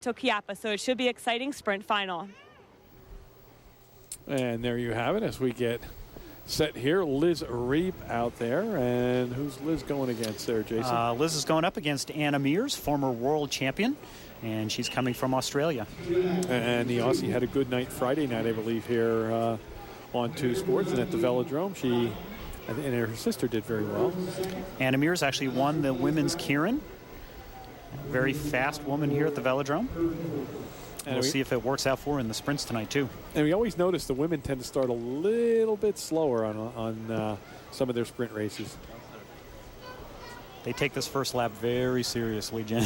Tokiapa, so it should be exciting sprint final. And there you have it as we get set here. Liz Reap out there. And who's Liz going against there, Jason? Liz is going up against Anna Mears, former world champion, and she's coming from Australia. And the Aussie had a good night Friday night, I believe, here on 2 Sports. And at the velodrome, she and her sister did very well. Anna Mears actually won the women's Kieran. Very fast woman here at the velodrome. And we'll see if it works out for her in the sprints tonight, too. And we always notice the women tend to start a little bit slower on some of their sprint races. They take this first lap very seriously, Jim.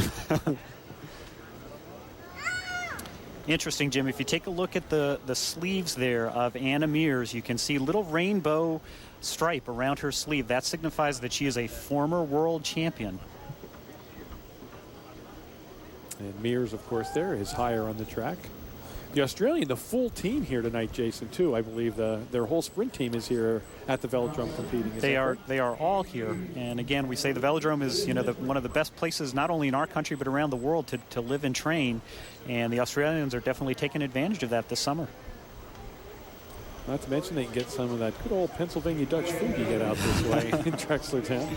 Interesting, Jim. If you take a look at the sleeves there of Anna Mears, you can see a little rainbow stripe around her sleeve. That signifies that she is a former world champion. And Mears, of course, there is higher on the track. The Australian, the full team here tonight, Jason, too. I believe their whole sprint team is here at the velodrome competing. They are all here. And again, we say the velodrome is one of the best places not only in our country but around the world to live and train. And the Australians are definitely taking advantage of that this summer. Not to mention they can get some of that good old Pennsylvania Dutch food you get out this way in Drexlertown.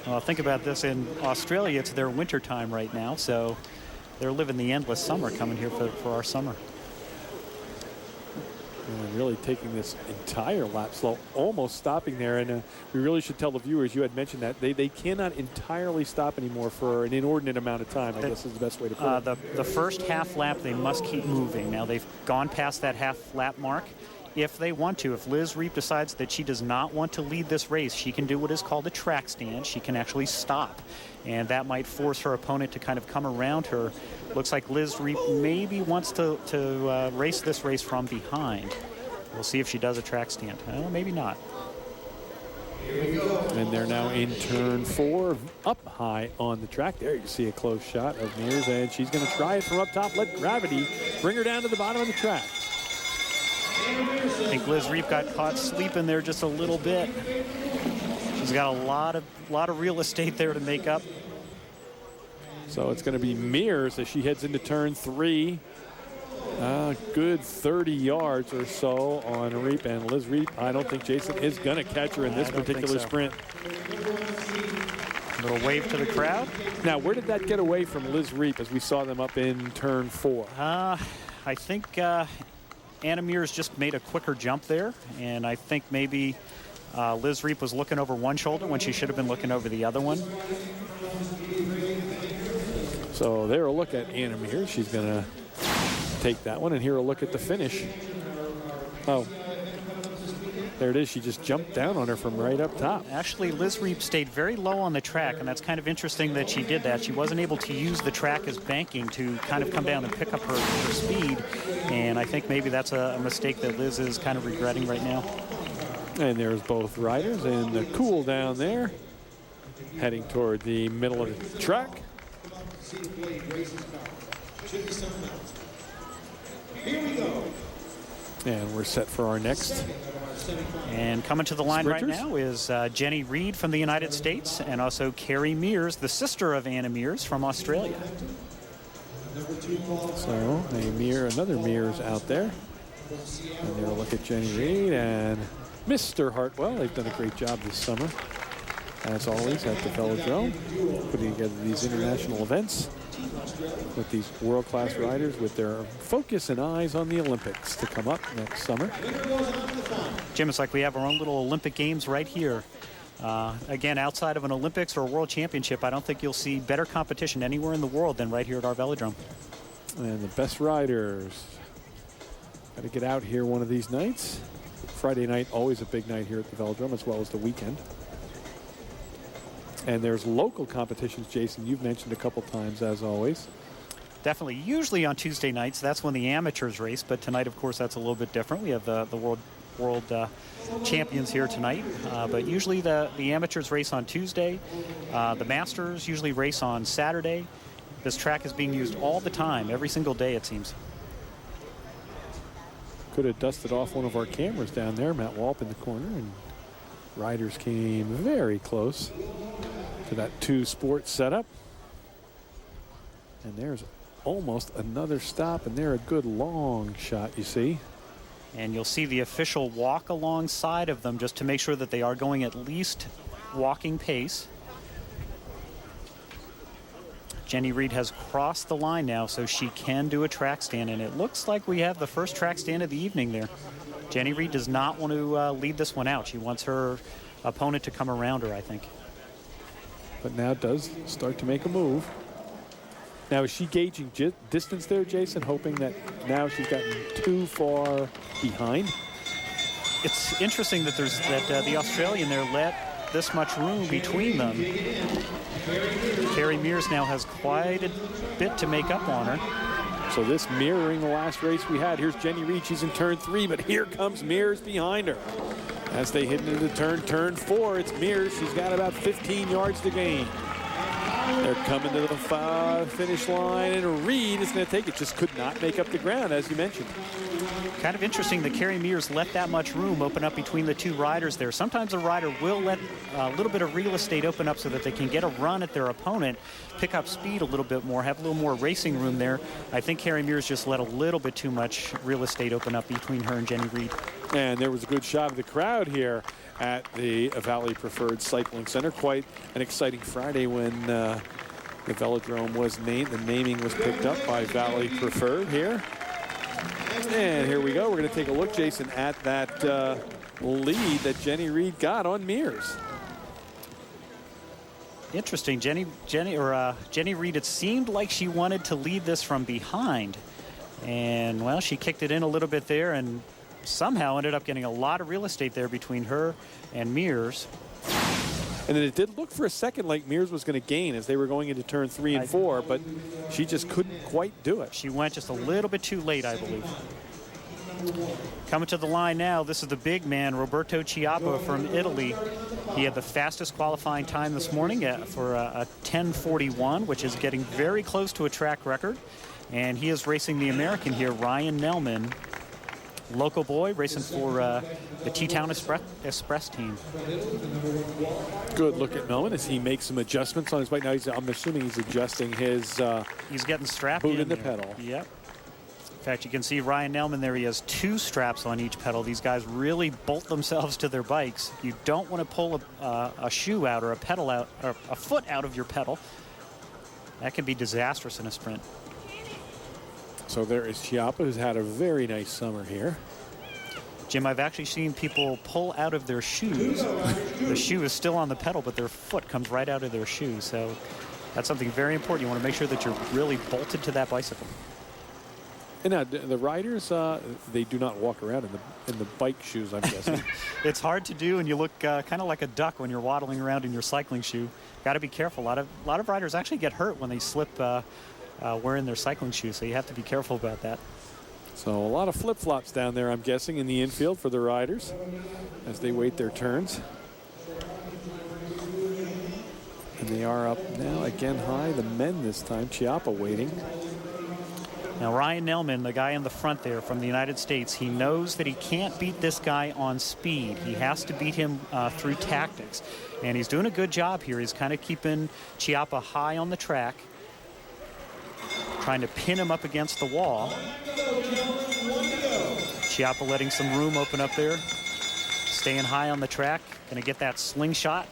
Well, think about this. In Australia, it's their winter time right now, so they're living the endless summer coming here for our summer. And really taking this entire lap slow, almost stopping there. And we really should tell the viewers, you had mentioned that they cannot entirely stop anymore for an inordinate amount of time, I guess is the best way to put it. The first half lap, they must keep moving. Now, they've gone past that half lap mark. If they want to, if Liz Reap decides that she does not want to lead this race, she can do what is called a track stand. She can actually stop, and that might force her opponent to kind of come around her. Looks like Liz Reap maybe wants to race this race from behind. We'll see if she does a track stand. Well, maybe not. And they're now in turn 4, up high on the track. There you see a close shot of Mears, and she's going to try it from up top. Let gravity bring her down to the bottom of the track. I think Liz Reap got caught sleeping there just a little bit. She's got a lot of real estate there to make up. So it's going to be Mears as she heads into turn 3. Good 30 yards or so on Reap, and Liz Reap, I don't think Jason is going to catch her in this particular sprint. A little wave to the crowd. Now, where did that get away from Liz Reap as we saw them up in turn 4? I think Anna Mears just made a quicker jump there, and I think maybe Liz Reap was looking over one shoulder when she should have been looking over the other one. So there a look at Anna Mears. She's going to take that one, and here a look at the finish. Oh, there it is. She just jumped down on her from right up top. Actually, Liz Reap stayed very low on the track, and that's kind of interesting that she did that. She wasn't able to use the track as banking to kind of come down and pick up her speed, and I think maybe that's a mistake that Liz is kind of regretting right now. And there's both riders in the cool down there, heading toward the middle of the track. Here we go. And we're set for our next. And coming to the line sprinters right now is Jenny Reed from the United States, and also Carrie Mears, the sister of Anna Mears from Australia. So another Mears out there. And there, look at Jenny Reed and Mr. Hartwell. They've done a great job this summer, as always, at the velodrome, putting together these international events with these world-class riders with their focus and eyes on the Olympics to come up next summer. Jim, it's like we have our own little Olympic Games right here. Again, outside of an Olympics or a World Championship, I don't think you'll see better competition anywhere in the world than right here at our velodrome. And the best riders got to get out here one of these nights. Friday night, always a big night here at the velodrome, as well as the weekend. And there's local competitions, Jason, you've mentioned a couple times, as always. Definitely. Usually on Tuesday nights, that's when the amateurs race, but tonight, of course, that's a little bit different. We have the world champions here tonight, but usually the amateurs race on Tuesday. The masters usually race on Saturday. This track is being used all the time, every single day, it seems. Could have dusted off one of our cameras down there, Matt Walp in the corner, and riders came very close to that 2 Sports setup. And there's almost another stop, and they're a good long shot, you see. And you'll see the official walk alongside of them just to make sure that they are going at least walking pace. Jenny Reed has crossed the line now, so she can do a track stand, and it looks like we have the first track stand of the evening there. Jenny Reed does not want to lead this one out. She wants her opponent to come around her, I think. But now does start to make a move. Now, is she gauging distance there, Jason, hoping that now she's gotten too far behind? It's interesting that the Australian there let this much room between them. Carrie Mears now has quite a bit to make up on her. So this mirroring the last race we had. Here's Jenny Reed. She's in turn 3, but here comes Mears behind her. As they hit into turn 4, it's Mears. She's got about 15 yards to gain. They're coming to the finish line, and Reed is going to take it. Just could not make up the ground, as you mentioned. Kind of interesting that Carrie Mears let that much room open up between the two riders there. Sometimes a rider will let a little bit of real estate open up so that they can get a run at their opponent, pick up speed a little bit more, have a little more racing room there. I think Carrie Mears just let a little bit too much real estate open up between her and Jenny Reed. And there was a good shot of the crowd here at the Valley Preferred Cycling Center. Quite an exciting Friday when the velodrome was named. The naming was picked up by Valley Preferred here. And here we go. We're going to take a look, Jason, at that lead that Jenny Reed got on Mears. Interesting. Jenny Reed, it seemed like she wanted to lead this from behind. And, well, she kicked it in a little bit there and somehow ended up getting a lot of real estate there between her and Mears. And then it did look for a second like Mears was going to gain as they were going into turn 3 and 4, but she just couldn't quite do it. She went just a little bit too late, I believe. Coming to the line now, this is the big man, Roberto Chiappa from Italy. He had the fastest qualifying time this morning for a 10:41, which is getting very close to a track record. And he is racing the American here, Ryan Nelman. Local boy racing for the T-Town Express team. Good look at Melvin as he makes some adjustments on his bike. Now I'm assuming he's adjusting his he's getting strapped boot in the there. pedal. Yep. In fact, you can see Ryan Nelman there. He has 2 straps on each pedal. These guys really bolt themselves to their bikes. You don't want to pull a shoe out or a pedal out or a foot out of your pedal. That can be disastrous in a sprint. So there is Chiappa, who's had a very nice summer here. Jim, I've actually seen people pull out of their shoes. The shoe is still on the pedal, but their foot comes right out of their shoe. So that's something very important. You want to make sure that you're really bolted to that bicycle. And now the riders, they do not walk around in the bike shoes, I'm guessing. It's hard to do, and you look kind of like a duck when you're waddling around in your cycling shoe. Got to be careful. A lot of riders actually get hurt when they slip wearing their cycling shoes, so you have to be careful about that. So a lot of flip-flops down there, I'm guessing, in the infield for the riders as they wait their turns. And they are up now again high. The men this time, Chiappa waiting. Now Ryan Nelman, the guy in the front there from the United States, he knows that he can't beat this guy on speed. He has to beat him through tactics. And he's doing a good job here. He's kind of keeping Chiappa high on the track, trying to pin him up against the wall. Chiappa letting some room open up there, staying high on the track, going to get that slingshot.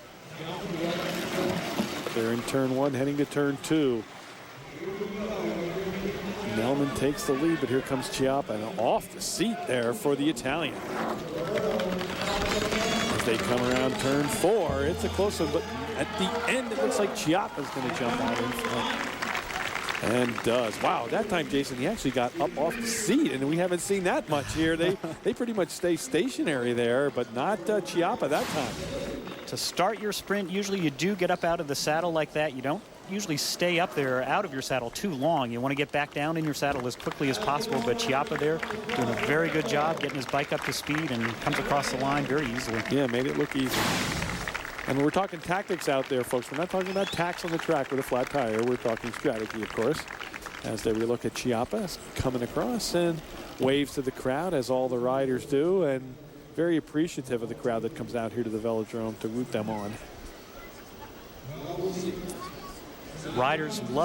They're in turn 1, heading to turn 2. Nelman takes the lead, but here comes Chiappa, and off the seat there for the Italian. As they come around turn 4, it's a close one, but at the end it looks like Chiappa's going to jump out in front. And does. Wow, that time, Jason, he actually got up off the seat, and we haven't seen that much here. They pretty much stay stationary there, but not Chiappa that time. To start your sprint, usually you do get up out of the saddle like that. You don't usually stay up there out of your saddle too long. You want to get back down in your saddle as quickly as possible, but Chiappa there doing a very good job getting his bike up to speed and comes across the line very easily. Yeah, made it look easy. And we're talking tactics out there, folks. We're not talking about tacks on the track with a flat tire. We're talking strategy, of course. As we look at Chiappa coming across and waves to the crowd, as all the riders do, and very appreciative of the crowd that comes out here to the velodrome to root them on. Riders love